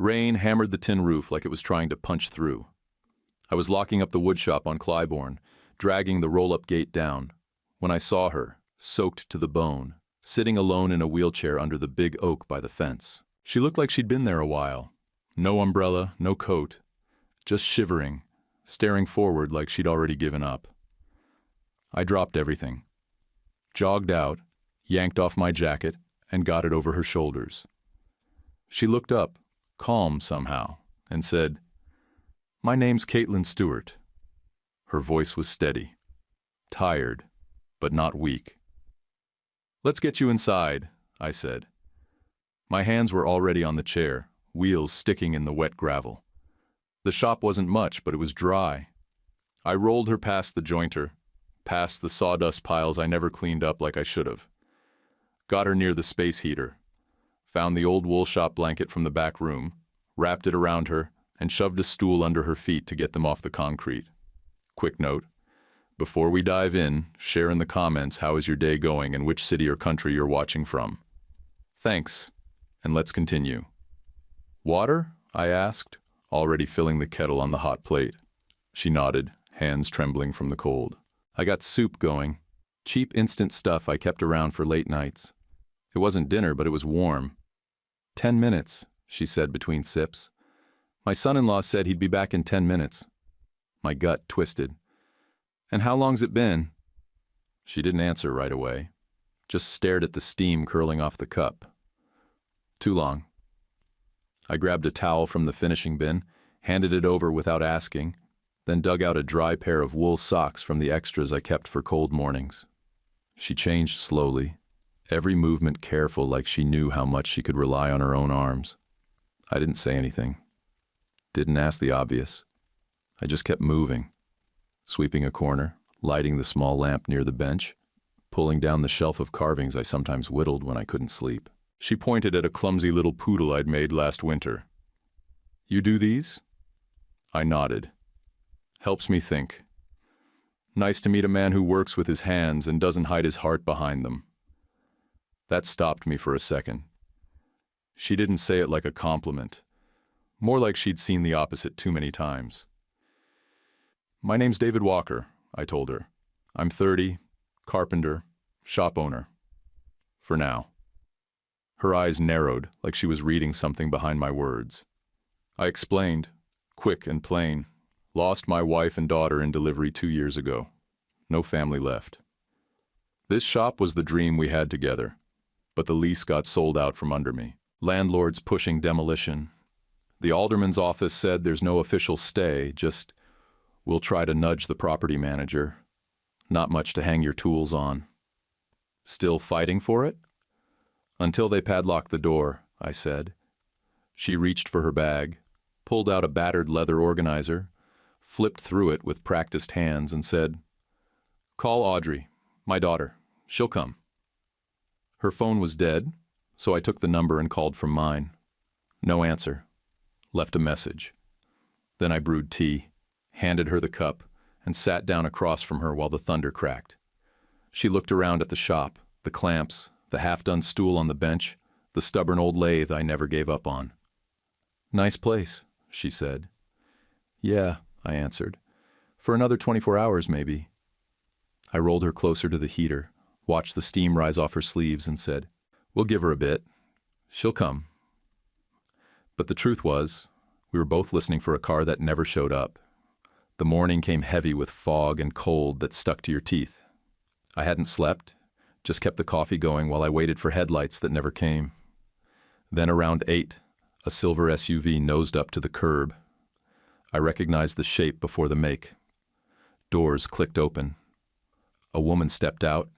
Rain hammered the tin roof like it was trying to punch through. I was locking up the woodshop on Clybourne, dragging the roll-up gate down, when I saw her, soaked to the bone, sitting alone in a wheelchair under the big oak by the fence. She looked like she'd been there a while. No umbrella, no coat, just shivering, staring forward like she'd already given up. I dropped everything, jogged out, yanked off my jacket, and got it over her shoulders. She looked up, calm somehow, and said, "My name's Caitlin Stewart." Her voice was steady, tired, but not weak. "Let's get you inside," I said. My hands were already on the chair, wheels sticking in the wet gravel. The shop wasn't much, but it was dry. I rolled her past the jointer, past the sawdust piles I never cleaned up like I should have. Got her near the space heater, found the old wool shop blanket from the back room, wrapped it around her, and shoved a stool under her feet to get them off the concrete. Quick note: before we dive in, share in the comments how is your day going and which city or country you're watching from. Thanks, and let's continue. "Water?" I asked, already filling the kettle on the hot plate. She nodded, hands trembling from the cold. I got soup going, cheap instant stuff I kept around for late nights. It wasn't dinner, but it was warm. 10 minutes, she said between sips. My son-in-law said he'd be back in 10 minutes. My gut twisted. "And how long's it been?" She didn't answer right away, just stared at the steam curling off the cup. "Too long." I grabbed a towel from the finishing bin, handed it over without asking, then dug out a dry pair of wool socks from the extras I kept for cold mornings. She changed slowly, every movement careful, like she knew how much she could rely on her own arms. I didn't say anything. Didn't ask the obvious. I just kept moving, sweeping a corner, lighting the small lamp near the bench, pulling down the shelf of carvings I sometimes whittled when I couldn't sleep. She pointed at a clumsy little poodle I'd made last winter. "You do these?" I nodded. Helps me think. Nice to meet a man who works with his hands and doesn't hide his heart behind them. That stopped me for a second. She didn't say it like a compliment, more like she'd seen the opposite too many times. "My name's David Walker," I told her. "I'm 30, carpenter, shop owner. For now." Her eyes narrowed, like she was reading something behind my words. I explained, quick and plain. Lost my wife and daughter in delivery 2 years ago. No family left. This shop was the dream we had together, but the lease got sold out from under me. Landlords pushing demolition. The alderman's office said there's no official stay, just, "We'll try to nudge the property manager. Not much to hang your tools on." Still fighting for it? "Until they padlock the door," I said. She reached for her bag, pulled out a battered leather organizer, flipped through it with practiced hands, and said, "Call Audrey, my daughter. She'll come." Her phone was dead, so I took the number and called from mine. No answer. Left a message. Then I brewed tea, handed her the cup, and sat down across from her while the thunder cracked. She looked around at the shop, the clamps, the half-done stool on the bench, the stubborn old lathe I never gave up on. "Nice place," she said. "Yeah," I answered. "For another 24 hours, maybe." I rolled her closer to the heater, watched the steam rise off her sleeves, and said, "We'll give her a bit. She'll come." But the truth was, we were both listening for a car that never showed up. The morning came heavy with fog and cold that stuck to your teeth. I hadn't slept, just kept the coffee going while I waited for headlights that never came. Then around 8, a silver SUV nosed up to the curb. I recognized the shape before the make. Doors clicked open. A woman stepped out,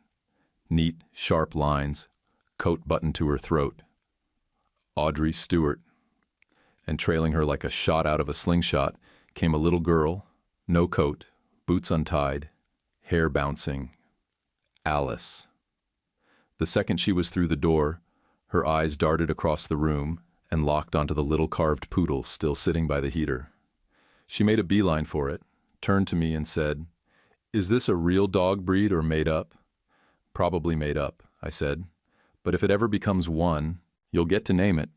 neat, sharp lines, coat buttoned to her throat. Audrey Stewart. And trailing her like a shot out of a slingshot came a little girl, no coat, boots untied, hair bouncing. Alice. The second she was through the door, her eyes darted across the room and locked onto the little carved poodle still sitting by the heater. She made a beeline for it, turned to me and said, "Is this a real dog breed or made up?" "Probably made up," I said. "But if it ever becomes one, you'll get to name it."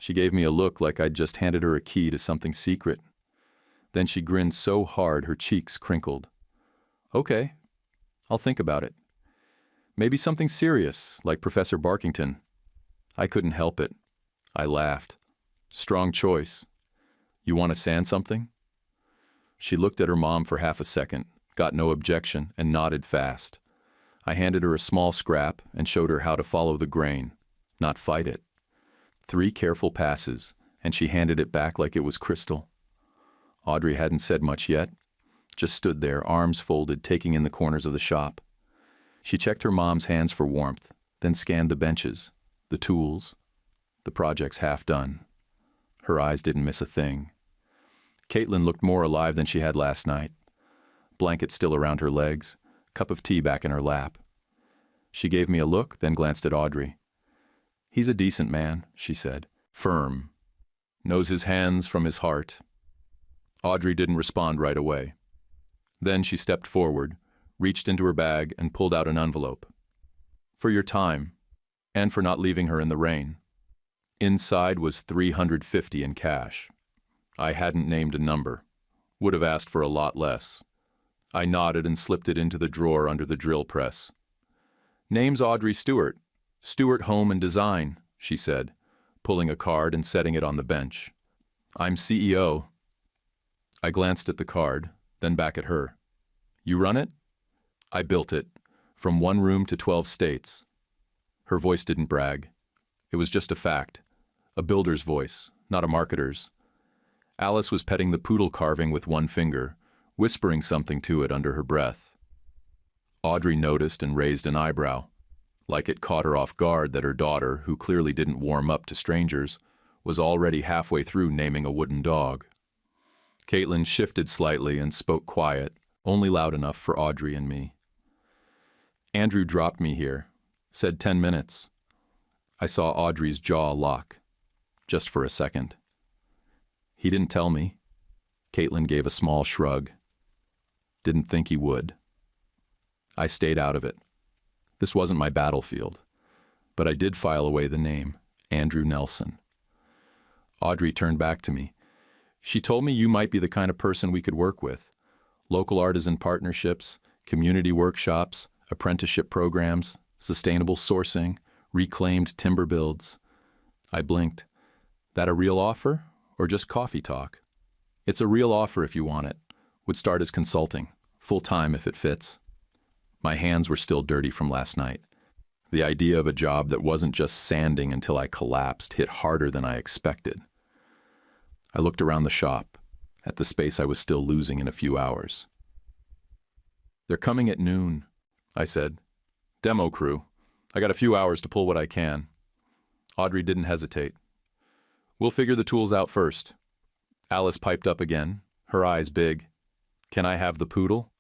She gave me a look like I'd just handed her a key to something secret. Then she grinned so hard her cheeks crinkled. Okay, I'll think about it. Maybe something serious, like Professor Barkington. I couldn't help it. I laughed. Strong choice. You want to sand something? She looked at her mom for half a second, got no objection, and nodded fast. I handed her a small scrap and showed her how to follow the grain, not fight it. 3 careful passes, and she handed it back like it was crystal. Audrey hadn't said much yet, just stood there, arms folded, taking in the corners of the shop. She checked her mom's hands for warmth, then scanned the benches, the tools. The project's half done. Her eyes didn't miss a thing. Caitlin looked more alive than she had last night. Blanket still around her legs, cup of tea back in her lap. She gave me a look, then glanced at Audrey. He's a decent man, she said. Firm. Knows his hands from his heart. Audrey didn't respond right away. Then she stepped forward, reached into her bag, and pulled out an envelope. For your time, and for not leaving her in the rain. Inside was $350 in cash. I hadn't named a number. Would have asked for a lot less. I nodded and slipped it into the drawer under the drill press. Name's Audrey Stewart. Stewart Home and Design, she said, pulling a card and setting it on the bench. I'm CEO. I glanced at the card, then back at her. You run it? I built it, from 1 room to 12 states. Her voice didn't brag. It was just a fact. A builder's voice, not a marketer's. Alice was petting the poodle carving with 1 finger, whispering something to it under her breath. Audrey noticed and raised an eyebrow, like it caught her off guard that her daughter, who clearly didn't warm up to strangers, was already halfway through naming a wooden dog. Caitlin shifted slightly and spoke quiet, only loud enough for Audrey and me. Andrew dropped me here, said 10 minutes. I saw Audrey's jaw lock, just for a second. He didn't tell me. Caitlin gave a small shrug. Didn't think he would. I stayed out of it. This wasn't my battlefield, but I did file away the name, Andrew Nelson. Audrey turned back to me. She told me you might be the kind of person we could work with. Local artisan partnerships, community workshops, apprenticeship programs, sustainable sourcing, reclaimed timber builds. I blinked. That a real offer, or just coffee talk? It's a real offer if you want it. Would start as consulting, full-time if it fits. My hands were still dirty from last night. The idea of a job that wasn't just sanding until I collapsed hit harder than I expected. I looked around the shop, at the space I was still losing in a few hours. They're coming at noon, I said. Demo crew. I got a few hours to pull what I can. Audrey didn't hesitate. We'll figure the tools out first. Alice piped up again, her eyes big. Can I have the poodle?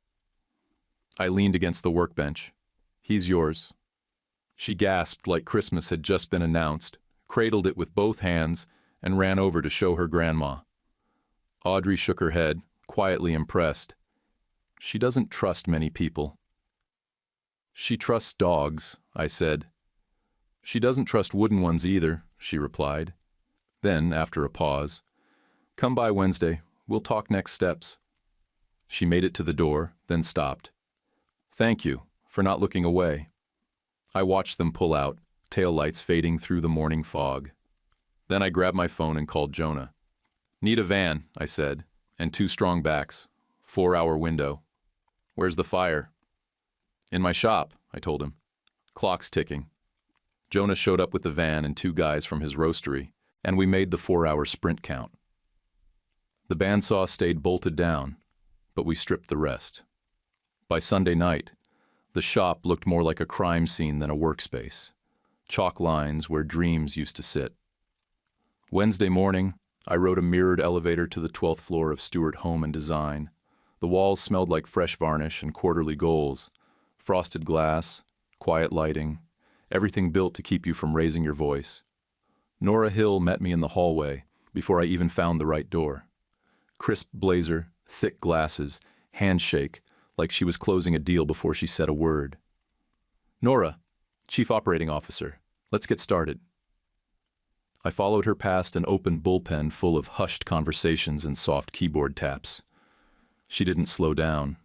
I leaned against the workbench. He's yours. She gasped like Christmas had just been announced, cradled it with both hands, and ran over to show her grandma. Audrey shook her head, quietly impressed. She doesn't trust many people. She trusts dogs, I said. She doesn't trust wooden ones either, she replied. Then, after a pause, come by Wednesday, we'll talk next steps. She made it to the door, then stopped. Thank you for not looking away. I watched them pull out, taillights fading through the morning fog. Then I grabbed my phone and called Jonah. Need a van, I said, and 2 strong backs, 4-hour window. Where's the fire? In my shop, I told him. Clock's ticking. Jonah showed up with the van and 2 guys from his roastery, and we made the 4-hour sprint count. The bandsaw stayed bolted down, but we stripped the rest. By Sunday night, the shop looked more like a crime scene than a workspace. Chalk lines where dreams used to sit. Wednesday morning, I rode a mirrored elevator to the 12th floor of Stewart Home and Design. The walls smelled like fresh varnish and quarterly goals, frosted glass, quiet lighting, everything built to keep you from raising your voice. Nora Hill met me in the hallway before I even found the right door. Crisp blazer, thick glasses, handshake, like she was closing a deal before she said a word. Nora, Chief Operating Officer, let's get started. I followed her past an open bullpen full of hushed conversations and soft keyboard taps. She didn't slow down.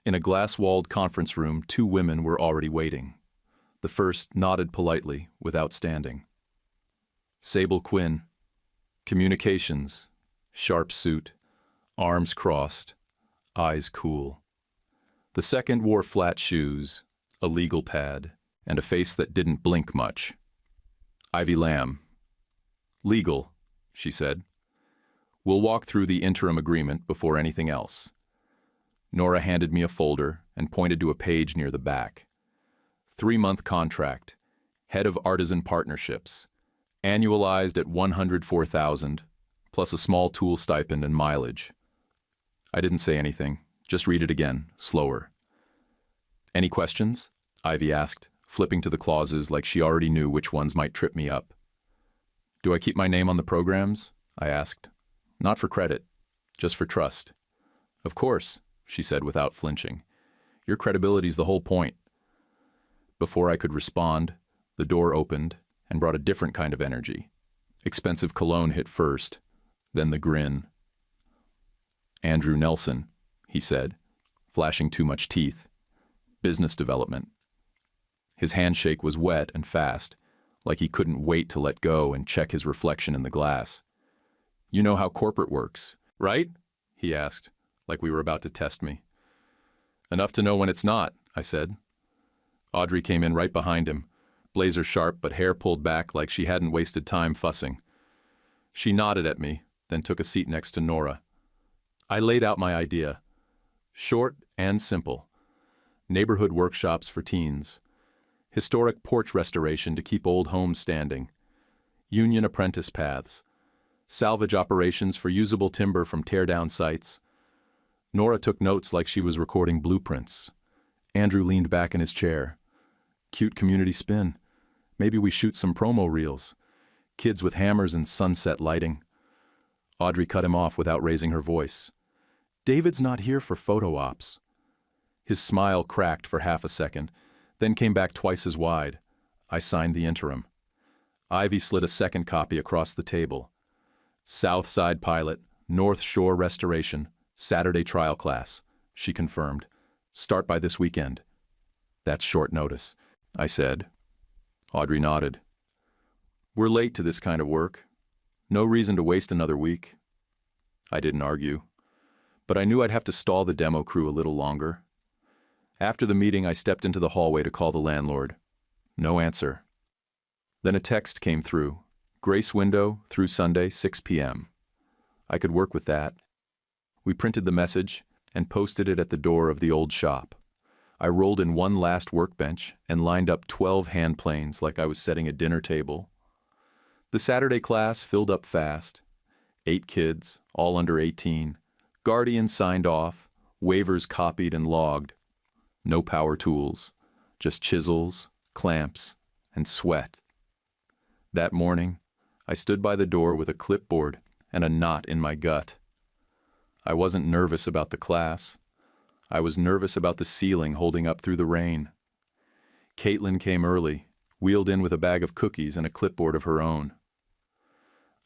In a glass-walled conference room, 2 women were already waiting. The first nodded politely, without standing. Sable Quinn, communications, sharp suit, arms crossed, eyes cool. The second wore flat shoes, a legal pad, and a face that didn't blink much. Ivy Lamb. Legal, she said. We'll walk through the interim agreement before anything else. Nora handed me a folder and pointed to a page near the back. 3-month contract, head of artisan partnerships, annualized at $104,000, plus a small tool stipend and mileage. I didn't say anything, just read it again, slower. Any questions? Ivy asked, flipping to the clauses like she already knew which ones might trip me up. Do I keep my name on the programs? I asked. Not for credit, just for trust. Of course, she said without flinching. Your credibility's the whole point. Before I could respond, the door opened and brought a different kind of energy. Expensive cologne hit first, then the grin. Andrew Nelson, he said, flashing too much teeth. Business development. His handshake was wet and fast, like he couldn't wait to let go and check his reflection in the glass. You know how corporate works, right? He asked, like we were about to test me. Enough to know when it's not, I said. Audrey came in right behind him, blazer sharp but hair pulled back like she hadn't wasted time fussing. She nodded at me, then took a seat next to Nora. I laid out my idea. Short and simple. Neighborhood workshops for teens. Historic porch restoration to keep old homes standing. Union apprentice paths. Salvage operations for usable timber from tear-down sites. Nora took notes like she was recording blueprints. Andrew leaned back in his chair. Cute community spin. Maybe we shoot some promo reels. Kids with hammers and sunset lighting. Audrey cut him off without raising her voice. David's not here for photo ops. His smile cracked for half a second, then came back twice as wide. I signed the interim. Ivy slid a second copy across the table. South Side Pilot, North Shore Restoration, Saturday trial class, she confirmed. Start by this weekend. That's short notice, I said. Audrey nodded. We're late to this kind of work. No reason to waste another week. I didn't argue, but I knew I'd have to stall the demo crew a little longer. After the meeting, I stepped into the hallway to call the landlord. No answer. Then a text came through. Grace window through Sunday, 6 p.m. I could work with that. We printed the message and posted it at the door of the old shop. I rolled in one last workbench and lined up 12 hand planes like I was setting a dinner table. The Saturday class filled up fast. 8 kids, all under 18. Guardians signed off, waivers copied and logged. No power tools, just chisels, clamps, and sweat. That morning, I stood by the door with a clipboard and a knot in my gut. I wasn't nervous about the class. I was nervous about the ceiling holding up through the rain. Caitlin came early, wheeled in with a bag of cookies and a clipboard of her own.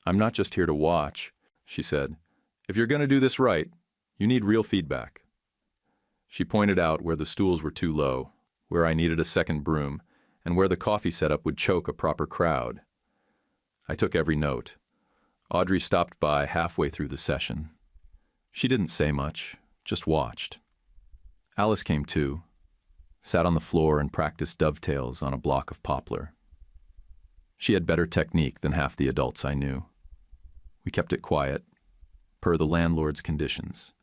I'm not just here to watch, she said. If you're going to do this right, you need real feedback. She pointed out where the stools were too low, where I needed a second broom, and where the coffee setup would choke a proper crowd. I took every note. Audrey stopped by halfway through the session. She didn't say much, just watched. Alice came too, sat on the floor and practiced dovetails on a block of poplar. She had better technique than half the adults I knew. We kept it quiet, per the landlord's conditions.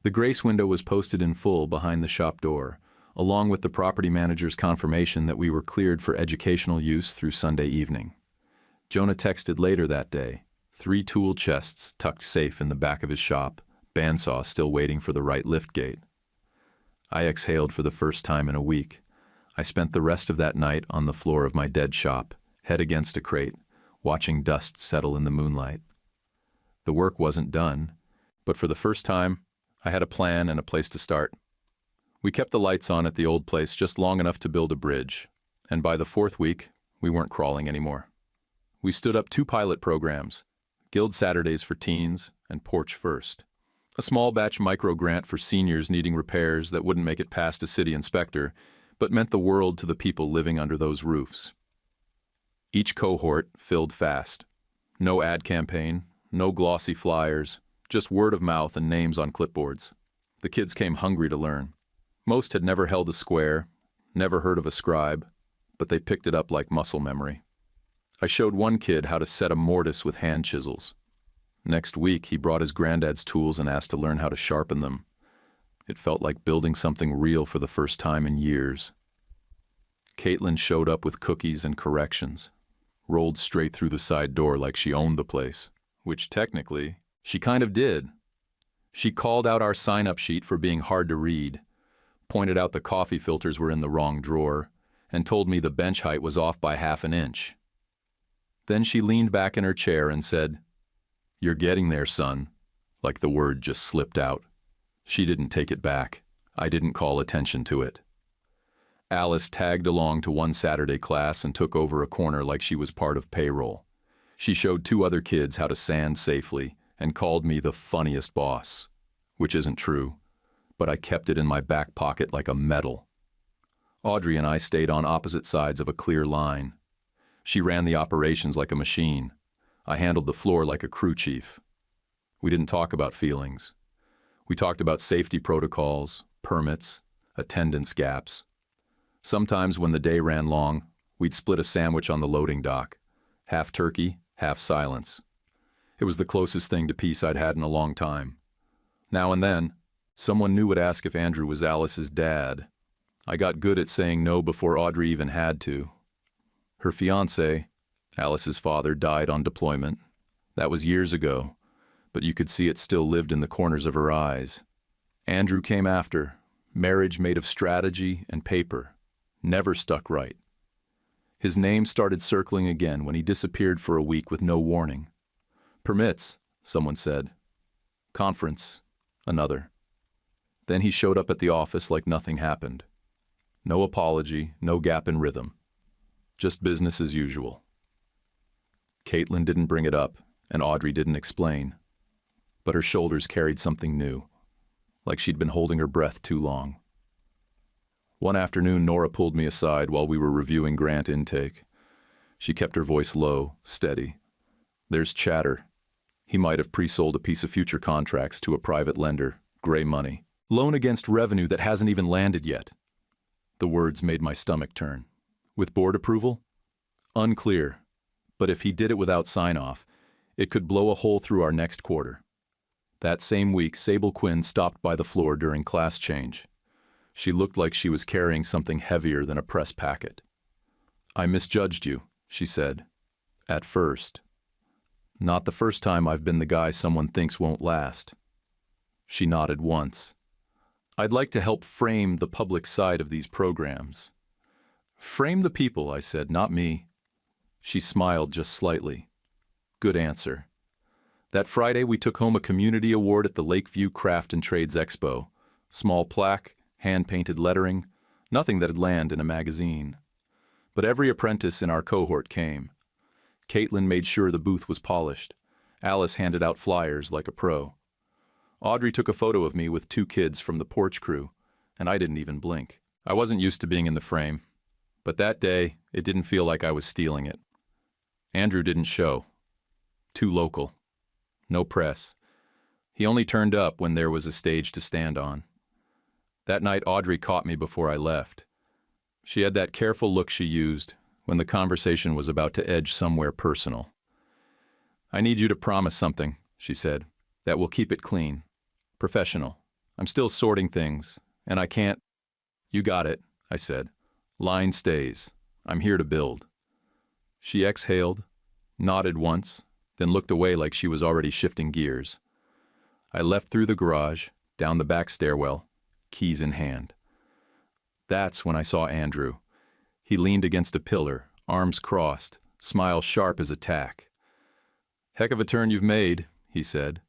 The Grace window was posted in full behind the shop door, along with the property manager's confirmation that we were cleared for educational use through Sunday evening. Jonah texted later that day, 3 tool chests tucked safe in the back of his shop, bandsaw still waiting for the right liftgate. I exhaled for the first time in a week. I spent the rest of that night on the floor of my dead shop, head against a crate, watching dust settle in the moonlight. The work wasn't done, but for the first time, I had a plan and a place to start. We kept the lights on at the old place just long enough to build a bridge, and by the 4th week, we weren't crawling anymore. We stood up 2 pilot programs, Guild Saturdays for teens and Porch First. A small batch micro grant for seniors needing repairs that wouldn't make it past a city inspector, but meant the world to the people living under those roofs. Each cohort filled fast. No ad campaign, no glossy flyers, just word of mouth and names on clipboards. The kids came hungry to learn. Most had never held a square, never heard of a scribe, but they picked it up like muscle memory. I showed one kid how to set a mortise with hand chisels. Next week, he brought his granddad's tools and asked to learn how to sharpen them. It felt like building something real for the first time in years. Caitlin showed up with cookies and corrections, rolled straight through the side door like she owned the place, which technically, she kind of did. She called out our sign-up sheet for being hard to read, pointed out the coffee filters were in the wrong drawer, and told me the bench height was off by half an inch. Then she leaned back in her chair and said, "You're getting there, son," like the word just slipped out. She didn't take it back. I didn't call attention to it. Alice tagged along to one Saturday class and took over a corner like she was part of payroll. She showed 2 other kids how to sand safely and called me the funniest boss, which isn't true, but I kept it in my back pocket like a medal. Audrey and I stayed on opposite sides of a clear line. She ran the operations like a machine. I handled the floor like a crew chief. We didn't talk about feelings. We talked about safety protocols, permits, attendance gaps. Sometimes when the day ran long, we'd split a sandwich on the loading dock. Half turkey, half silence. It was the closest thing to peace I'd had in a long time. Now and then, someone new would ask if Andrew was Alice's dad. I got good at saying no before Audrey even had to. Her fiancé, Alice's father, died on deployment. That was years ago, but you could see it still lived in the corners of her eyes. Andrew came after, marriage made of strategy and paper, never stuck right. His name started circling again when he disappeared for a week with no warning. Permits, someone said. Conference, another. Then he showed up at the office like nothing happened. No apology, no gap in rhythm. Just business as usual. Caitlin didn't bring it up, and Audrey didn't explain. But her shoulders carried something new, like she'd been holding her breath too long. One afternoon, Nora pulled me aside while we were reviewing grant intake. She kept her voice low, steady. "There's chatter. He might have pre-sold a piece of future contracts to a private lender, gray money. Loan against revenue that hasn't even landed yet." The words made my stomach turn. With board approval? Unclear. But if he did it without sign-off, it could blow a hole through our next quarter. That same week, Sable Quinn stopped by the floor during class change. She looked like she was carrying something heavier than a press packet. "I misjudged you," she said. "At first. Not the first time I've been the guy someone thinks won't last." She nodded once. "I'd like to help frame the public side of these programs." "Frame the people," I said, "not me." She smiled just slightly. Good answer. That Friday, we took home a community award at the Lakeview Craft and Trades Expo. Small plaque, hand-painted lettering, nothing that'd land in a magazine. But every apprentice in our cohort came. Caitlin made sure the booth was polished. Alice handed out flyers like a pro. Audrey took a photo of me with 2 kids from the porch crew, and I didn't even blink. I wasn't used to being in the frame. But that day, it didn't feel like I was stealing it. Andrew didn't show. Too local. No press. He only turned up when there was a stage to stand on. That night, Audrey caught me before I left. She had that careful look she used when the conversation was about to edge somewhere personal. "I need you to promise something," she said, "that will keep it clean. Professional. I'm still sorting things, and I can't—" "You got it," I said. "Line stays. I'm here to build." She exhaled, nodded once, then looked away like she was already shifting gears. I left through the garage, down the back stairwell, keys in hand. That's when I saw Andrew. He leaned against a pillar, arms crossed, smile sharp as a tack. "Heck of a turn you've made," he said.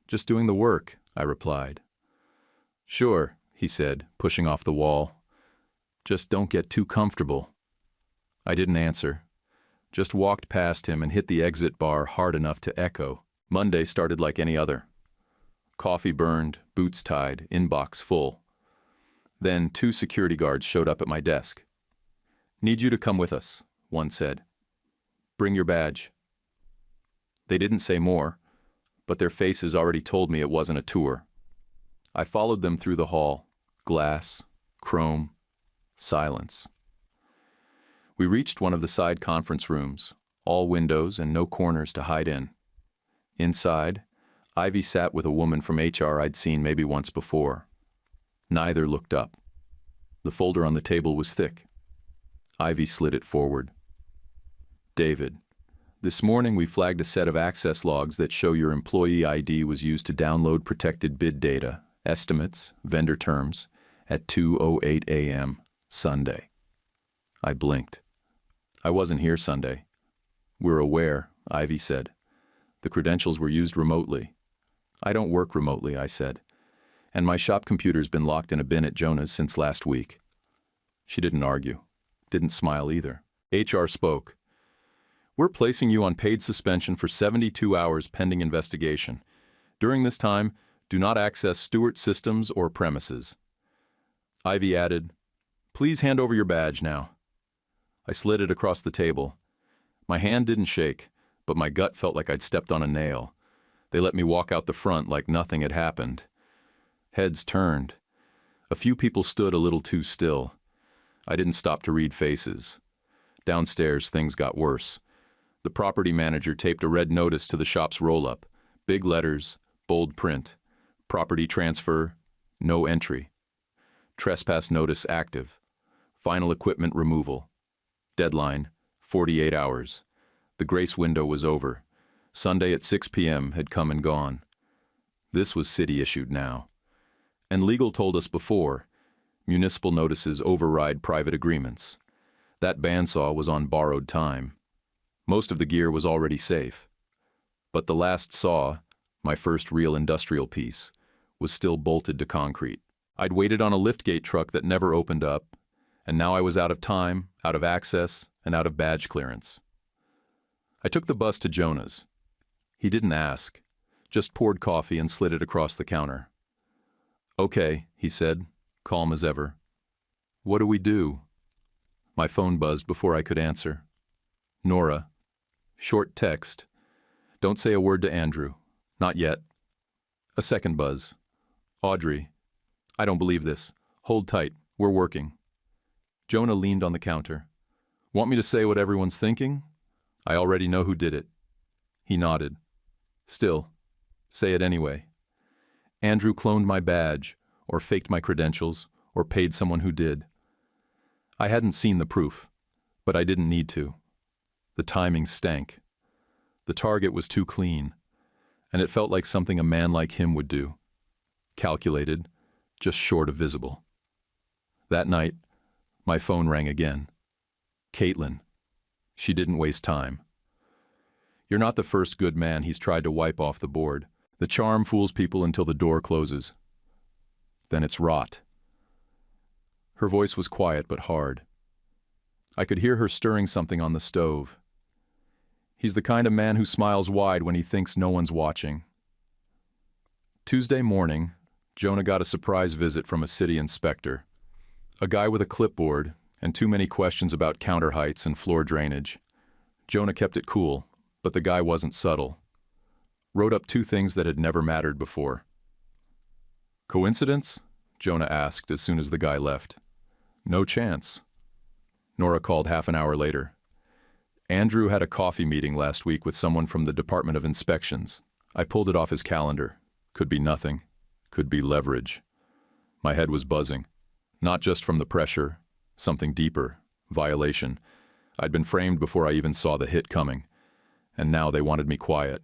"Just doing the work," I replied. "Sure," he said, pushing off the wall. "Just don't get too comfortable." I didn't answer. Just walked past him and hit the exit bar hard enough to echo. Monday started like any other. Coffee burned, boots tied, inbox full. Then 2 security guards showed up at my desk. "Need you to come with us," one said. "Bring your badge." They didn't say more, but their faces already told me it wasn't a tour. I followed them through the hall. Glass, chrome, silence. We reached one of the side conference rooms, all windows and no corners to hide in. Inside, Ivy sat with a woman from HR I'd seen maybe once before. Neither looked up. The folder on the table was thick. Ivy slid it forward. "David, this morning we flagged a set of access logs that show your employee ID was used to download protected bid data, estimates, vendor terms, at 2:08 a.m. Sunday." I blinked. "I wasn't here Sunday." "We're aware," Ivy said. "The credentials were used remotely." "I don't work remotely," I said. "And my shop computer's been locked in a bin at Jonah's since last week." She didn't argue. Didn't smile either. HR spoke. "We're placing you on paid suspension for 72 hours pending investigation. During this time, do not access Stewart systems or premises." Ivy added, "Please hand over your badge now." I slid it across the table. My hand didn't shake, but my gut felt like I'd stepped on a nail. They let me walk out the front like nothing had happened. Heads turned. A few people stood a little too still. I didn't stop to read faces. Downstairs, things got worse. The property manager taped a red notice to the shop's roll-up. Big letters, bold print. Property transfer, no entry. Trespass notice active. Final equipment removal. Deadline, 48 hours. The grace window was over. Sunday at 6 p.m. had come and gone. This was city-issued now. And legal told us before, municipal notices override private agreements. That bandsaw was on borrowed time. Most of the gear was already safe. But the last saw, my first real industrial piece, was still bolted to concrete. I'd waited on a liftgate truck that never opened up, and now I was out of time, out of access, and out of badge clearance. I took the bus to Jonah's. He didn't ask, just poured coffee and slid it across the counter. "Okay," he said, calm as ever. "What do we do?" My phone buzzed before I could answer. Nora. Short text. "Don't say a word to Andrew. Not yet." A second buzz. Audrey. "I don't believe this. Hold tight. We're working." Jonah leaned on the counter. "Want me to say what everyone's thinking? I already know who did it." He nodded. "Still, say it anyway. Andrew cloned my badge, or faked my credentials, or paid someone who did. I hadn't seen the proof, but I didn't need to. The timing stank. The target was too clean, and it felt like something a man like him would do. Calculated, just short of visible. That night, my phone rang again. Caitlin. She didn't waste time. "You're not the first good man he's tried to wipe off the board. The charm fools people until the door closes. Then it's rot." Her voice was quiet but hard. I could hear her stirring something on the stove. He's the kind of man who smiles wide when he thinks no one's watching. Tuesday morning, Jonah got a surprise visit from a city inspector. A guy with a clipboard and too many questions about counter heights and floor drainage. Jonah kept it cool, but the guy wasn't subtle. Wrote up 2 things that had never mattered before. "Coincidence?" Jonah asked as soon as the guy left. "No chance." Nora called half an hour later. "Andrew had a coffee meeting last week with someone from the Department of Inspections. I pulled it off his calendar. Could be nothing. Could be leverage." My head was buzzing. Not just from the pressure, something deeper, violation. I'd been framed before I even saw the hit coming. And now they wanted me quiet.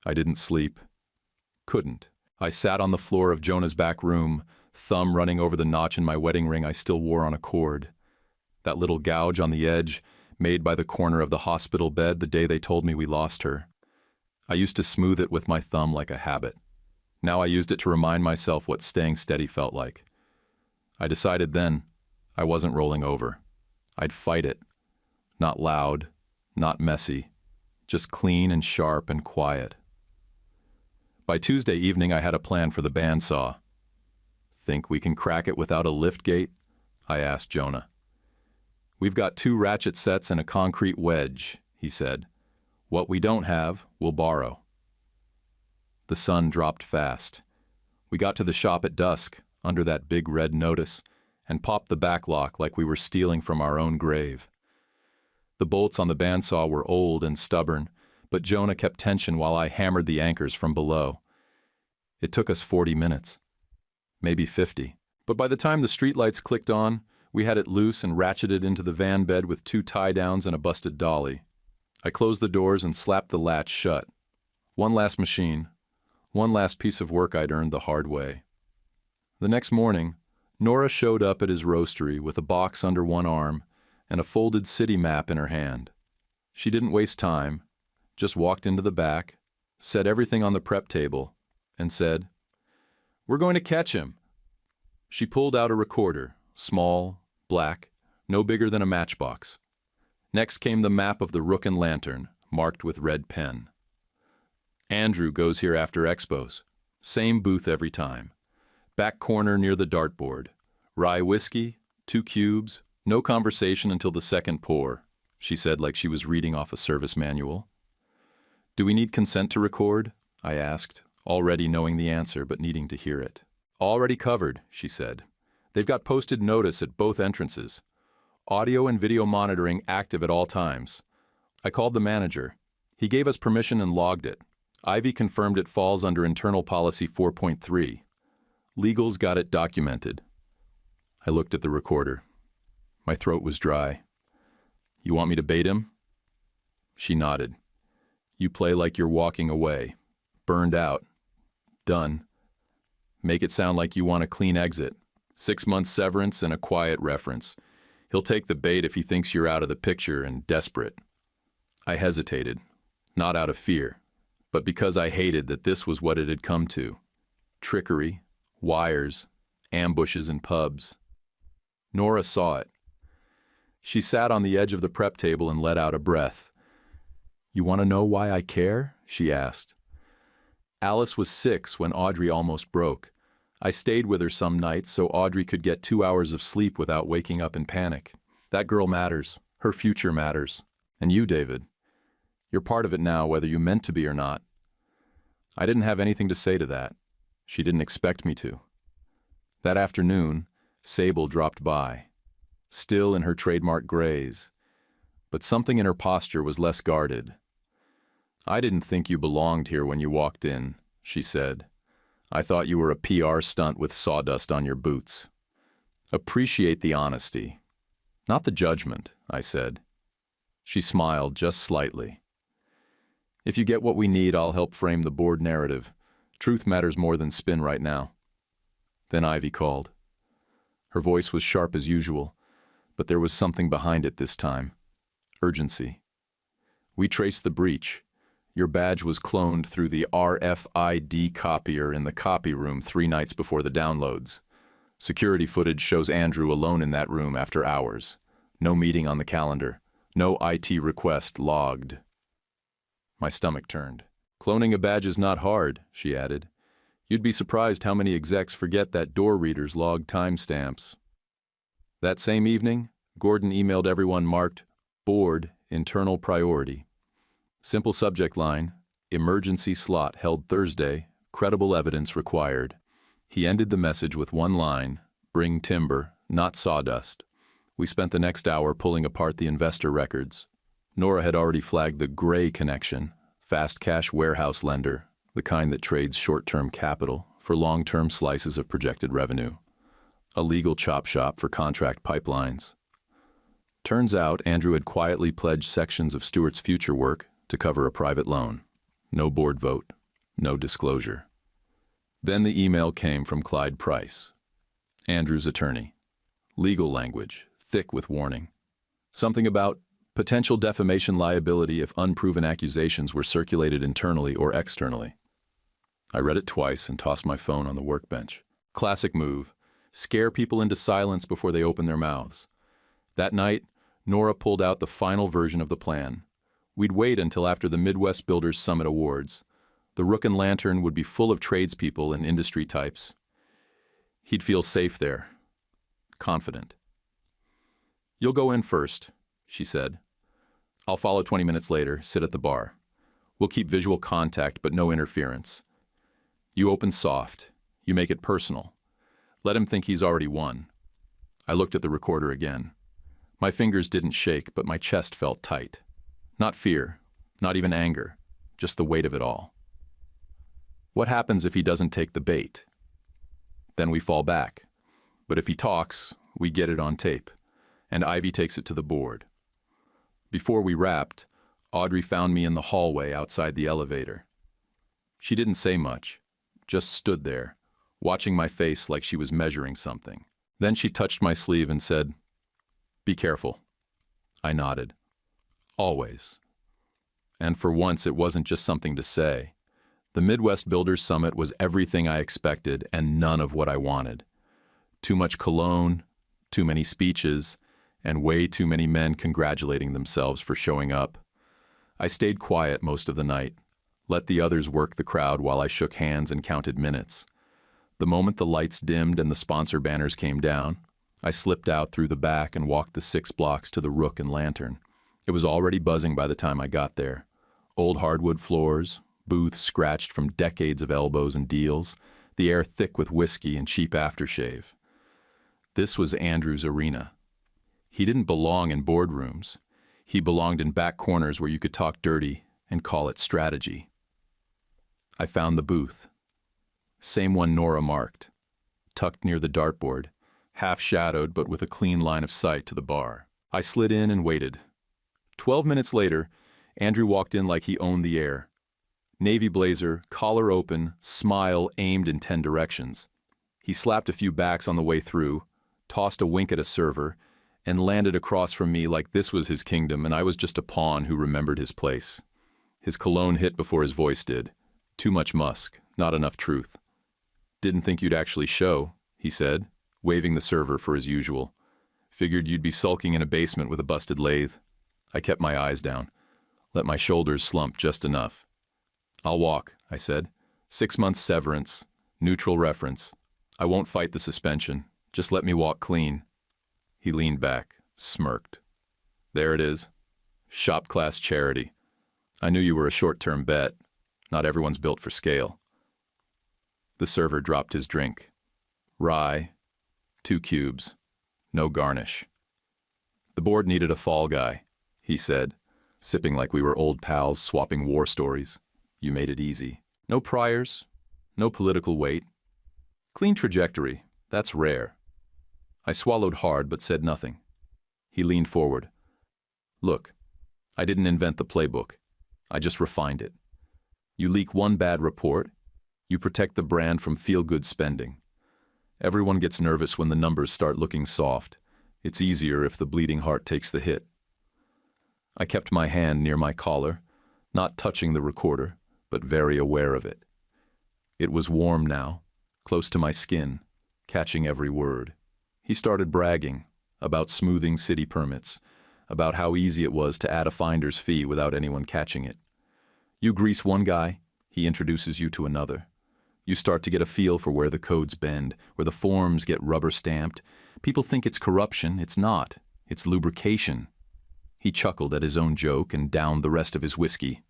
I didn't sleep. Couldn't. I sat on the floor of Jonah's back room, thumb running over the notch in my wedding ring I still wore on a cord. That little gouge on the edge, made by the corner of the hospital bed the day they told me we lost her. I used to smooth it with my thumb like a habit. Now I used it to remind myself what staying steady felt like. I decided then I wasn't rolling over. I'd fight it. Not loud, not messy, just clean and sharp and quiet. By Tuesday evening, I had a plan for the bandsaw. "Think we can crack it without a lift gate?" I asked Jonah. "We've got 2 ratchet sets and a concrete wedge," he said. "What we don't have, we'll borrow." The sun dropped fast. We got to the shop at dusk, under that big red notice, and popped the back lock like we were stealing from our own grave. The bolts on the bandsaw were old and stubborn, but Jonah kept tension while I hammered the anchors from below. It took us 40 minutes, maybe 50. But by the time the streetlights clicked on, we had it loose and ratcheted into the van bed with 2 tie-downs and a busted dolly. I closed the doors and slapped the latch shut. One last machine, one last piece of work I'd earned the hard way. The next morning, Nora showed up at his roastery with a box under one arm and a folded city map in her hand. She didn't waste time, just walked into the back, set everything on the prep table, and said, "We're going to catch him." She pulled out a recorder, small, black, no bigger than a matchbox. Next came the map of the Rook and Lantern, marked with red pen. "Andrew goes here after expos. Same booth every time. Back corner near the dartboard. Rye whiskey, 2 cubes, no conversation until the second pour," she said like she was reading off a service manual. "Do we need consent to record?" I asked, already knowing the answer but needing to hear it. "Already covered," she said. "They've got posted notice at both entrances. Audio and video monitoring active at all times. I called the manager. He gave us permission and logged it. Ivy confirmed it falls under Internal Policy 4.3. Legal's got it documented." I looked at the recorder. My throat was dry. "You want me to bait him?" She nodded. "You play like you're walking away. Burned out. Done. Make it sound like you want a clean exit. 6 months severance and a quiet reference. He'll take the bait if he thinks you're out of the picture and desperate." I hesitated, not out of fear, but because I hated that this was what it had come to. Trickery, wires, ambushes in pubs. Nora saw it. She sat on the edge of the prep table and let out a breath. "You want to know why I care?" she asked. "Alice was 6 when Audrey almost broke. I stayed with her some nights so Audrey could get 2 hours of sleep without waking up in panic. That girl matters. Her future matters. And you, David. You're part of it now, whether you meant to be or not." I didn't have anything to say to that. She didn't expect me to. That afternoon, Sable dropped by, still in her trademark grays, but something in her posture was less guarded. "I didn't think you belonged here when you walked in," she said. "I thought you were a PR stunt with sawdust on your boots." "Appreciate the honesty. Not the judgment," I said. She smiled just slightly. "If you get what we need, I'll help frame the board narrative. Truth matters more than spin right now." Then Ivy called. Her voice was sharp as usual, but there was something behind it this time. Urgency. "We traced the breach. Your badge was cloned through the RFID copier in the copy room 3 nights before the downloads. Security footage shows Andrew alone in that room after hours. No meeting on the calendar. No IT request logged." My stomach turned. "Cloning a badge is not hard," she added. "You'd be surprised how many execs forget that door readers log timestamps." That same evening, Gordon emailed everyone marked Board Internal Priority. Simple subject line, emergency slot held Thursday, credible evidence required. He ended the message with one line, bring timber, not sawdust. We spent the next hour pulling apart the investor records. Nora had already flagged the Gray connection, fast cash warehouse lender, the kind that trades short-term capital for long-term slices of projected revenue. A legal chop shop for contract pipelines. Turns out Andrew had quietly pledged sections of Stewart's future work to cover a private loan. No board vote, no disclosure. Then the email came from Clyde Price, Andrew's attorney. Legal language, thick with warning. Something about potential defamation liability if unproven accusations were circulated internally or externally. I read it twice and tossed my phone on the workbench. Classic move. Scare people into silence before they open their mouths. That night, Nora pulled out the final version of the plan. We'd wait until after the Midwest Builders Summit Awards. The Rook and Lantern would be full of tradespeople and industry types. He'd feel safe there, confident. "You'll go in first," she said. "I'll follow 20 minutes later, sit at the bar. We'll keep visual contact, but no interference. You open soft. You make it personal. Let him think he's already won." I looked at the recorder again. My fingers didn't shake, but my chest felt tight. Not fear, not even anger, just the weight of it all. What happens if he doesn't take the bait? Then we fall back. But if he talks, we get it on tape, and Ivy takes it to the board. Before we wrapped, Audrey found me in the hallway outside the elevator. She didn't say much, just stood there, watching my face like she was measuring something. Then she touched my sleeve and said, "Be careful." I nodded. Always. And for once it wasn't just something to say. The Midwest Builders Summit was everything I expected and none of what I wanted. Too much cologne, too many speeches, and way too many men congratulating themselves for showing up. I stayed quiet most of the night, let the others work the crowd while I shook hands and counted minutes. The moment the lights dimmed and the sponsor banners came down, I slipped out through the back and walked the 6 blocks to the Rook and Lantern. It was already buzzing by the time I got there. Old hardwood floors, booths scratched from decades of elbows and deals, the air thick with whiskey and cheap aftershave. This was Andrew's arena. He didn't belong in boardrooms. He belonged in back corners where you could talk dirty and call it strategy. I found the booth. Same one Nora marked, tucked near the dartboard, half shadowed but with a clean line of sight to the bar. I slid in and waited. 12 minutes later, Andrew walked in like he owned the air. Navy blazer, collar open, smile aimed in 10 directions. He slapped a few backs on the way through, tossed a wink at a server, and landed across from me like this was his kingdom and I was just a pawn who remembered his place. His cologne hit before his voice did. Too much musk, not enough truth. "Didn't think you'd actually show," he said, waving the server for his usual. "Figured you'd be sulking in a basement with a busted lathe." I kept my eyes down, let my shoulders slump just enough. "I'll walk," I said. 6 months severance, neutral reference. I won't fight the suspension. Just let me walk clean." He leaned back, smirked. "There it is. Shop class charity. I knew you were a short-term bet. Not everyone's built for scale." The server dropped his drink. Rye, 2 cubes, no garnish. "The board needed a fall guy," he said, sipping like we were old pals swapping war stories. "You made it easy. No priors, no political weight. Clean trajectory, that's rare." I swallowed hard but said nothing. He leaned forward. "Look, I didn't invent the playbook. I just refined it. You leak one bad report, you protect the brand from feel-good spending. Everyone gets nervous when the numbers start looking soft. It's easier if the bleeding heart takes the hit." I kept my hand near my collar, not touching the recorder, but very aware of it. It was warm now, close to my skin, catching every word. He started bragging about smoothing city permits, about how easy it was to add a finder's fee without anyone catching it. You grease one guy, he introduces you to another. You start to get a feel for where the codes bend, where the forms get rubber stamped. People think it's corruption. It's not. It's lubrication. He chuckled at his own joke and downed the rest of his whiskey.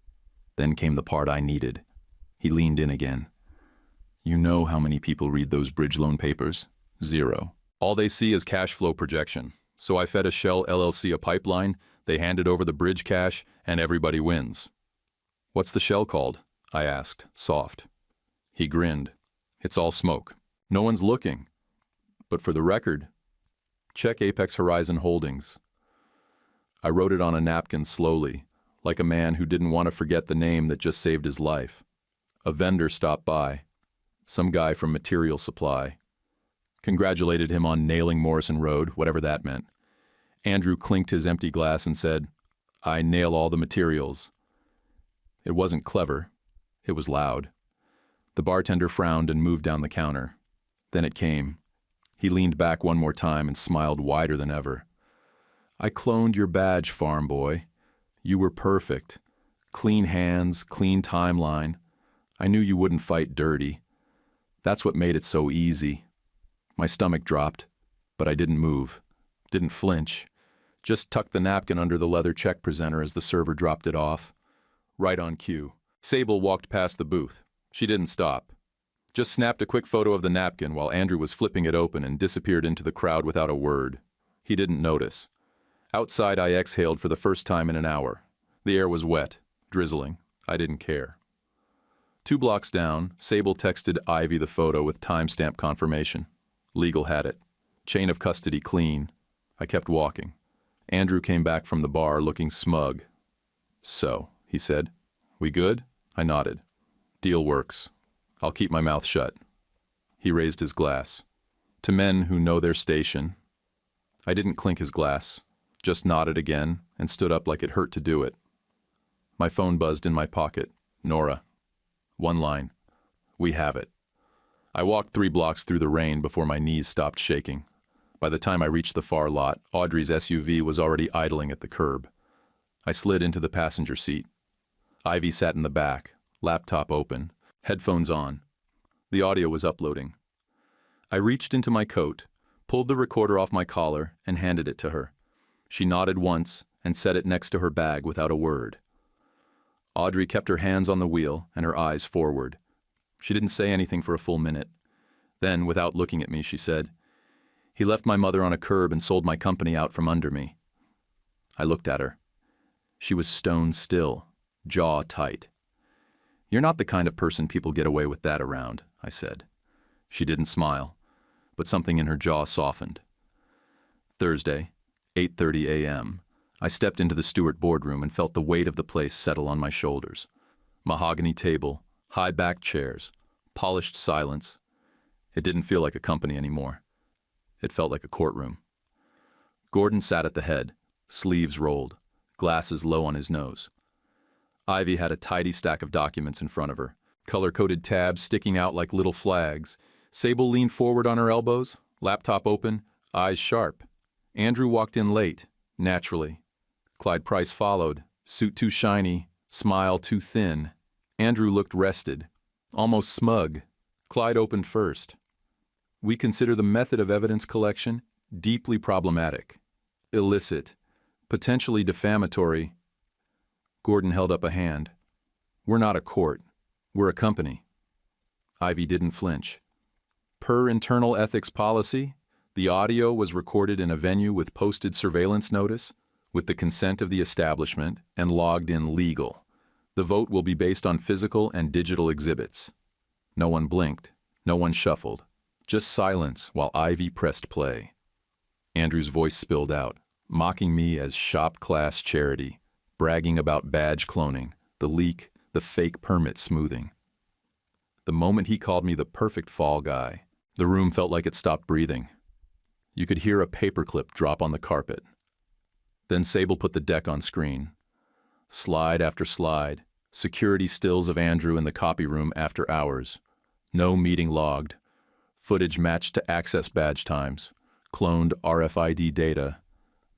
Then came the part I needed. He leaned in again. "You know how many people read those bridge loan papers? 0. All they see is cash flow projection. So I fed a Shell LLC a pipeline, they handed over the bridge cash, and everybody wins." "What's the shell called?" I asked, soft. He grinned. "It's all smoke. No one's looking. But for the record, check Apex Horizon Holdings." I wrote it on a napkin slowly, like a man who didn't want to forget the name that just saved his life. A vendor stopped by, some guy from Material Supply. Congratulated him on nailing Morrison Road, whatever that meant. Andrew clinked his empty glass and said, "I nail all the materials." It wasn't clever. It was loud. The bartender frowned and moved down the counter. Then it came. He leaned back one more time and smiled wider than ever. "I cloned your badge, farm boy. You were perfect. Clean hands, clean timeline. I knew you wouldn't fight dirty. That's what made it so easy. My stomach dropped, but I didn't move, didn't flinch. Just tucked the napkin under the leather check presenter as the server dropped it off. Right on cue. Sable walked past the booth. She didn't stop. Just snapped a quick photo of the napkin while Andrew was flipping it open and disappeared into the crowd without a word. He didn't notice. Outside, I exhaled for the first time in an hour. The air was wet, drizzling. I didn't care. 2 blocks down, Sable texted Ivy the photo with timestamp confirmation. Legal had it. Chain of custody clean. I kept walking. Andrew came back from the bar looking smug. "So," he said. "We good?" I nodded. "Deal works. I'll keep my mouth shut." He raised his glass. "To men who know their station." I didn't clink his glass, just nodded again and stood up like it hurt to do it. My phone buzzed in my pocket. Nora. 1 line. "We have it." I walked 3 blocks through the rain before my knees stopped shaking. By the time I reached the far lot, Audrey's SUV was already idling at the curb. I slid into the passenger seat. Ivy sat in the back, laptop open, headphones on. The audio was uploading. I reached into my coat, pulled the recorder off my collar, and handed it to her. She nodded once and set it next to her bag without a word. Audrey kept her hands on the wheel and her eyes forward. She didn't say anything for a full minute. Then, without looking at me, she said, "He left my mother on a curb and sold my company out from under me." I looked at her. She was stone still, jaw tight. "You're not the kind of person people get away with that around," I said. She didn't smile, but something in her jaw softened. Thursday, 8:30 a.m., I stepped into the Stewart boardroom and felt the weight of the place settle on my shoulders. Mahogany table, high-backed chairs, polished silence. It didn't feel like a company anymore. It felt like a courtroom. Gordon sat at the head, sleeves rolled, glasses low on his nose. Ivy had a tidy stack of documents in front of her, color-coded tabs sticking out like little flags. Sable leaned forward on her elbows, laptop open, eyes sharp. Andrew walked in late, naturally. Clyde Price followed, suit too shiny, smile too thin. Andrew looked rested, almost smug. Clyde opened first. "We consider the method of evidence collection deeply problematic, illicit, potentially defamatory." Gordon held up a hand. "We're not a court. We're a company." Ivy didn't flinch. Per internal ethics policy, the audio was recorded in a venue with posted surveillance notice, with the consent of the establishment, and logged in legal. The vote will be based on physical and digital exhibits. No one blinked. No one shuffled. Just silence while Ivy pressed play. Andrew's voice spilled out, mocking me as shop-class charity, bragging about badge cloning, the leak, the fake permit smoothing. The moment he called me the perfect fall guy, the room felt like it stopped breathing. You could hear a paperclip drop on the carpet. Then Sable put the deck on screen. Slide after slide, security stills of Andrew in the copy room after hours. No meeting logged. Footage matched to access badge times. Cloned RFID data.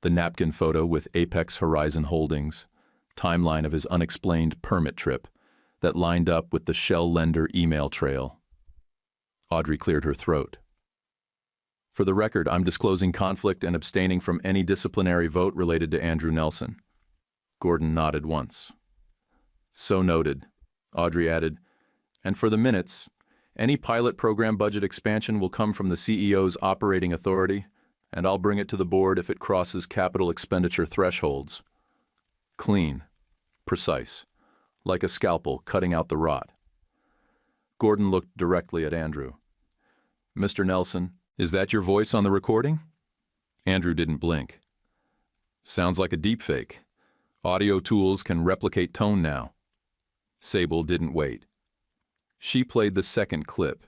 The napkin photo with Apex Horizon Holdings. Timeline of his unexplained permit trip that lined up with the Shell lender email trail. Audrey cleared her throat. "For the record, I'm disclosing conflict and abstaining from any disciplinary vote related to Andrew Nelson." Gordon nodded once. "So noted," Audrey added. "And for the minutes, any pilot program budget expansion will come from the CEO's operating authority, and I'll bring it to the board if it crosses capital expenditure thresholds." Clean, precise, like a scalpel cutting out the rot. Gordon looked directly at Andrew. "Mr. Nelson, is that your voice on the recording?" Andrew didn't blink. "Sounds like a deepfake. Audio tools can replicate tone now." Sable didn't wait. She played the second clip,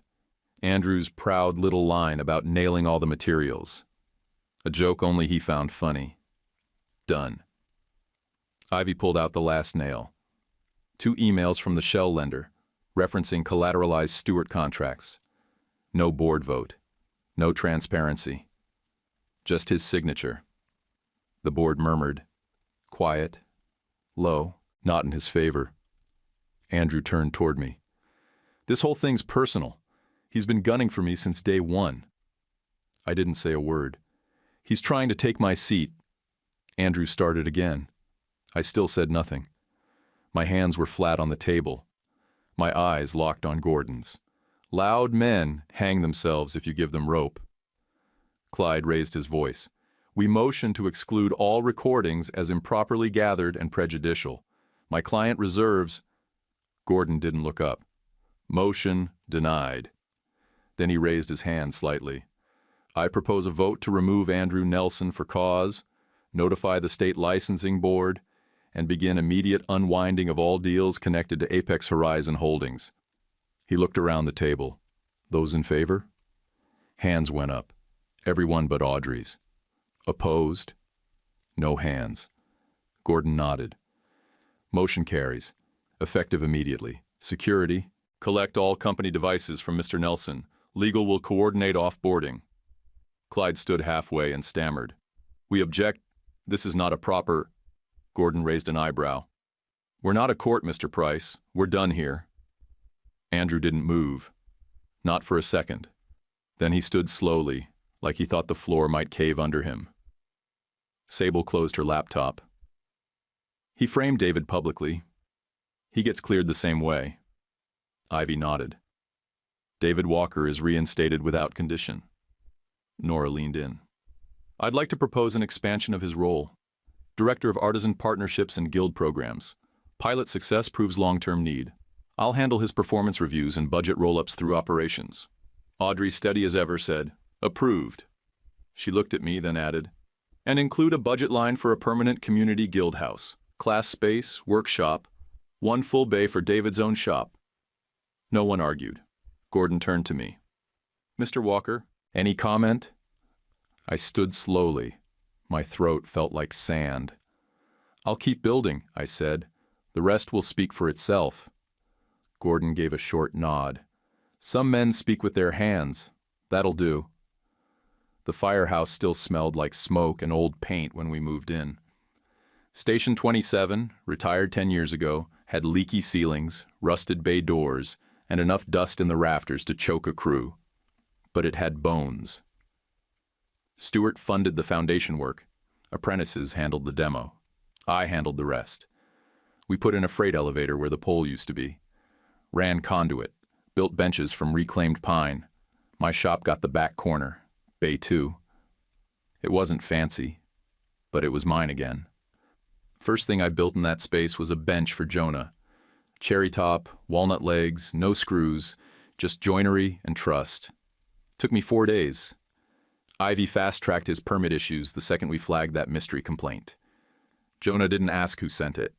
Andrew's proud little line about nailing all the materials. A joke only he found funny. Done. Ivy pulled out the last nail. 2 emails from the Shell lender, referencing collateralized Stewart contracts. No board vote. No transparency. Just his signature. The board murmured, quiet, low, not in his favor. Andrew turned toward me. This whole thing's personal. He's been gunning for me since day one. I didn't say a word. He's trying to take my seat. Andrew started again. I still said nothing. My hands were flat on the table. My eyes locked on Gordon's. Loud men hang themselves if you give them rope. Clyde raised his voice. We motion to exclude all recordings as improperly gathered and prejudicial. My client reserves. Gordon didn't look up. Motion denied. Then he raised his hand slightly. I propose a vote to remove Andrew Nelson for cause, notify the state licensing board, and begin immediate unwinding of all deals connected to Apex Horizon Holdings. He looked around the table. Those in favor? Hands went up. Everyone but Audrey's. Opposed? No hands. Gordon nodded. Motion carries. Effective immediately. Security. Collect all company devices from Mr. Nelson. Legal will coordinate off-boarding. Clyde stood halfway and stammered. We object. This is not a proper... Gordon raised an eyebrow. We're not a court, Mr. Price. We're done here. Andrew didn't move. Not for a second. Then he stood slowly, like he thought the floor might cave under him. Sable closed her laptop. He framed David publicly. He gets cleared the same way. Ivy nodded. David Walker is reinstated without condition. Nora leaned in. I'd like to propose an expansion of his role. Director of Artisan Partnerships and Guild Programs. Pilot success proves long-term need. I'll handle his performance reviews and budget roll-ups through operations. Audrey, steady as ever, said, approved. She looked at me, then added, and include a budget line for a permanent community guild house, class space, workshop, one full bay for David's own shop. No one argued. Gordon turned to me. Mr. Walker, any comment? I stood slowly. My throat felt like sand. I'll keep building, I said. The rest will speak for itself. Gordon gave a short nod. Some men speak with their hands. That'll do. The firehouse still smelled like smoke and old paint when we moved in. Station 27, retired 10 years ago, had leaky ceilings, rusted bay doors, and enough dust in the rafters to choke a crew. But it had bones. Stewart funded the foundation work. Apprentices handled the demo. I handled the rest. We put in a freight elevator where the pole used to be. Ran conduit. Built benches from reclaimed pine. My shop got the back corner. Bay 2. It wasn't fancy, but it was mine again. First thing I built in that space was a bench for Jonah. Cherry top, walnut legs, no screws, just joinery and trust. Took me 4 days. Ivy fast-tracked his permit issues the second we flagged that mystery complaint. Jonah didn't ask who sent it.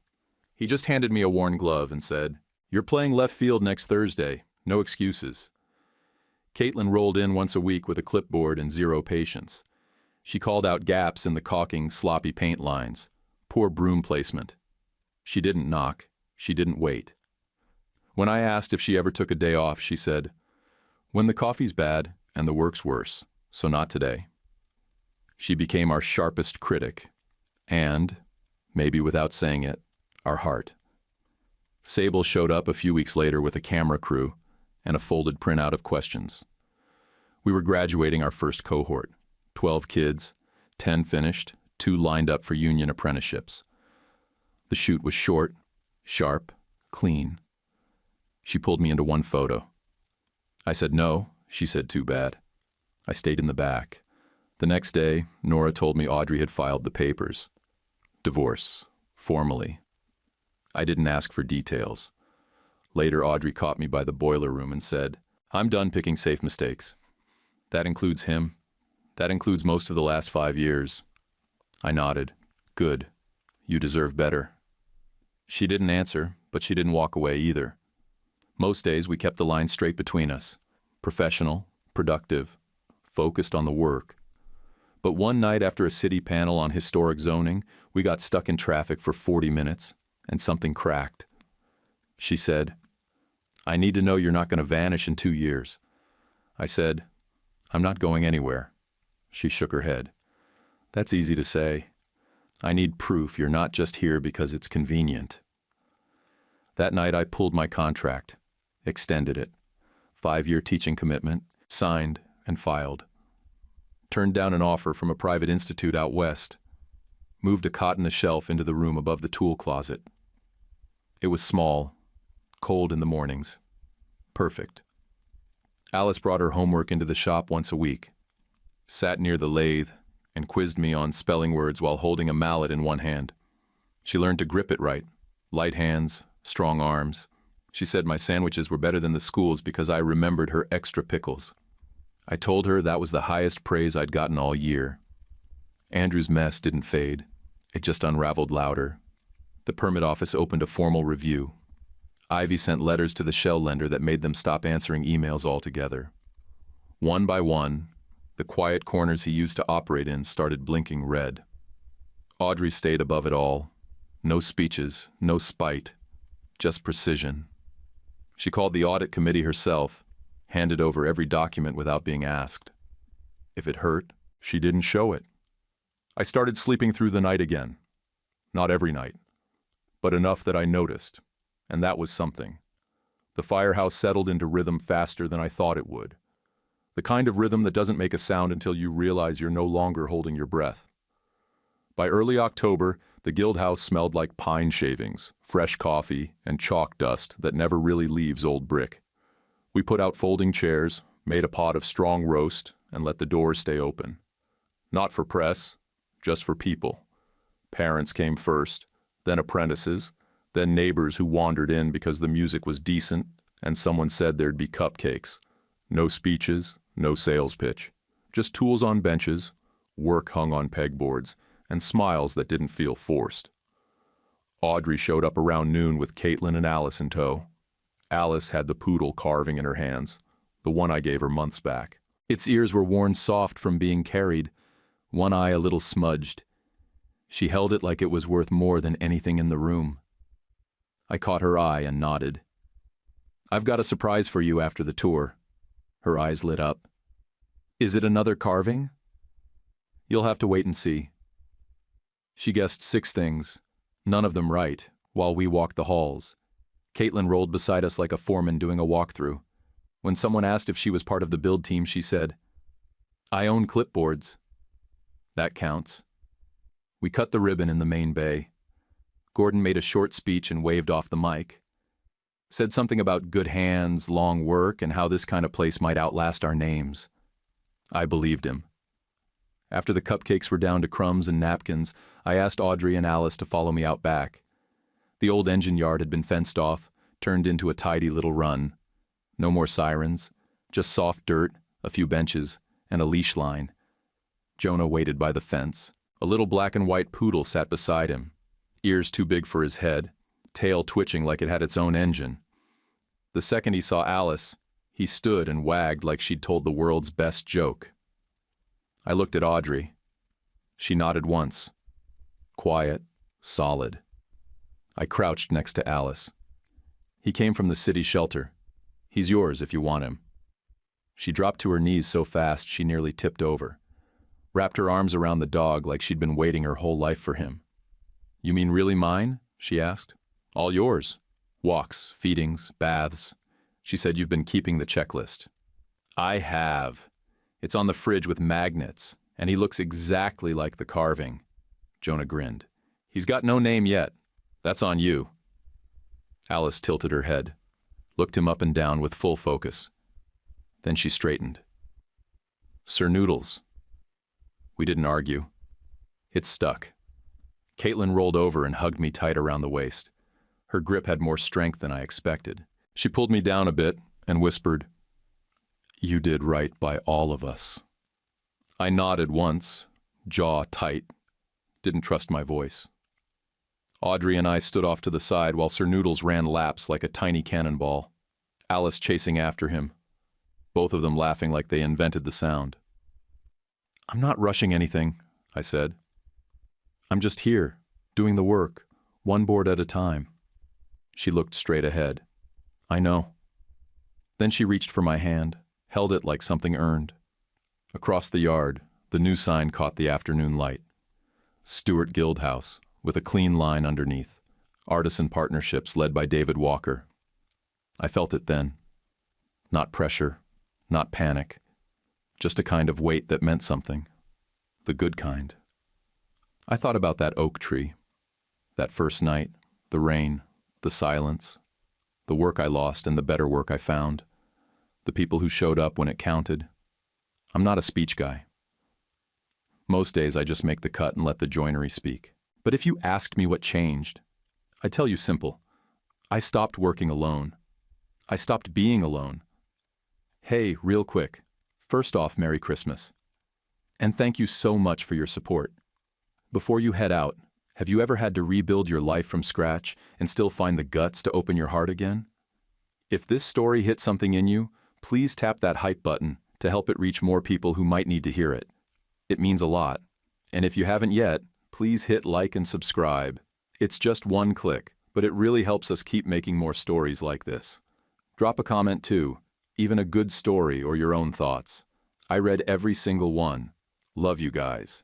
He just handed me a worn glove and said, "You're playing left field next Thursday. No excuses." Caitlin rolled in once a week with a clipboard and zero patience. She called out gaps in the caulking, sloppy paint lines. Poor broom placement. She didn't knock. She didn't wait. When I asked if she ever took a day off, she said, "When the coffee's bad and the work's worse, so not today." She became our sharpest critic, and, maybe without saying it, our heart. Sable showed up a few weeks later with a camera crew and a folded printout of questions. We were graduating our first cohort, 12 kids, 10 finished, 2 lined up for union apprenticeships. The shoot was short, sharp, clean. She pulled me into one photo. I said no, she said too bad. I stayed in the back. The next day, Nora told me Audrey had filed the papers. Divorce, formally. I didn't ask for details. Later, Audrey caught me by the boiler room and said, "I'm done picking safe mistakes. That includes him. That includes most of the last 5 years." I nodded. Good. You deserve better. She didn't answer, but she didn't walk away either. Most days, we kept the line straight between us. Professional, productive, focused on the work. But one night after a city panel on historic zoning, we got stuck in traffic for 40 minutes, and something cracked. She said, "I need to know you're not going to vanish in 2 years." I said, "I'm not going anywhere." She shook her head. "That's easy to say. I need proof you're not just here because it's convenient. That night I pulled my contract, extended it. 5-year teaching commitment, signed and filed. Turned down an offer from a private institute out west. Moved a cot and a shelf into the room above the tool closet. It was small, cold in the mornings. Perfect. Alice brought her homework into the shop once a week, sat near the lathe, and quizzed me on spelling words while holding a mallet in one hand. She learned to grip it right, light hands, strong arms. She said my sandwiches were better than the school's because I remembered her extra pickles. I told her that was the highest praise I'd gotten all year. Andrew's mess didn't fade. It just unraveled louder. The permit office opened a formal review. Ivy sent letters to the shell lender that made them stop answering emails altogether. One by one, the quiet corners he used to operate in started blinking red. Audrey stayed above it all. No speeches, no spite, just precision. She called the audit committee herself, handed over every document without being asked. If it hurt, she didn't show it. I started sleeping through the night again. Not every night, but enough that I noticed, and that was something. The firehouse settled into rhythm faster than I thought it would. The kind of rhythm that doesn't make a sound until you realize you're no longer holding your breath. By early October, the guild house smelled like pine shavings, fresh coffee, and chalk dust that never really leaves old brick. We put out folding chairs, made a pot of strong roast, and let the doors stay open. Not for press, just for people. Parents came first, then apprentices, then neighbors who wandered in because the music was decent and someone said there'd be cupcakes. No speeches, no sales pitch. Just tools on benches, work hung on pegboards, and smiles that didn't feel forced. Audrey showed up around noon with Caitlin and Alice in tow. Alice had the poodle carving in her hands, the one I gave her months back. Its ears were worn soft from being carried, one eye a little smudged. She held it like it was worth more than anything in the room. I caught her eye and nodded. "I've got a surprise for you after the tour." Her eyes lit up. "Is it another carving?" "You'll have to wait and see." She guessed 6 things, none of them right, while we walked the halls. Caitlin rolled beside us like a foreman doing a walkthrough. When someone asked if she was part of the build team, she said, "I own clipboards." That counts. We cut the ribbon in the main bay. Gordon made a short speech and waved off the mic. Said something about good hands, long work, and how this kind of place might outlast our names. I believed him. After the cupcakes were down to crumbs and napkins, I asked Audrey and Alice to follow me out back. The old engine yard had been fenced off, turned into a tidy little run. No more sirens, just soft dirt, a few benches, and a leash line. Jonah waited by the fence. A little black and white poodle sat beside him, ears too big for his head, tail twitching like it had its own engine. The second he saw Alice, he stood and wagged like she'd told the world's best joke. I looked at Audrey. She nodded once. Quiet, solid. I crouched next to Alice. "He came from the city shelter. He's yours if you want him." She dropped to her knees so fast she nearly tipped over. Wrapped her arms around the dog like she'd been waiting her whole life for him. "You mean really mine?" she asked. "All yours. Walks, feedings, baths." She said, "You've been keeping the checklist." "I have. It's on the fridge with magnets, and he looks exactly like the carving." Jonah grinned. "He's got no name yet. That's on you." Alice tilted her head, looked him up and down with full focus. Then she straightened. "Sir Noodles." We didn't argue. It stuck. Caitlin rolled over and hugged me tight around the waist. Her grip had more strength than I expected. She pulled me down a bit and whispered, "You did right by all of us." I nodded once, jaw tight, didn't trust my voice. Audrey and I stood off to the side while Sir Noodles ran laps like a tiny cannonball, Alice chasing after him, both of them laughing like they invented the sound. "I'm not rushing anything," I said. "I'm just here, doing the work, one board at a time." She looked straight ahead. "I know." Then she reached for my hand, held it like something earned. Across the yard, the new sign caught the afternoon light. Stuart Guildhouse, with a clean line underneath. Artisan partnerships led by David Walker. I felt it then. Not pressure, not panic, just a kind of weight that meant something. The good kind. I thought about that oak tree, that first night, the rain, the silence, the work I lost and the better work I found, the people who showed up when it counted. I'm not a speech guy. Most days I just make the cut and let the joinery speak. But if you asked me what changed, I'd tell you simple. I stopped working alone. I stopped being alone. Hey, real quick. First off, Merry Christmas. And thank you so much for your support. Before you head out, have you ever had to rebuild your life from scratch and still find the guts to open your heart again? If this story hit something in you, please tap that hype button to help it reach more people who might need to hear it. It means a lot. And if you haven't yet, please hit like and subscribe. It's just one click, but it really helps us keep making more stories like this. Drop a comment too, even a good story or your own thoughts. I read every single one. Love you guys.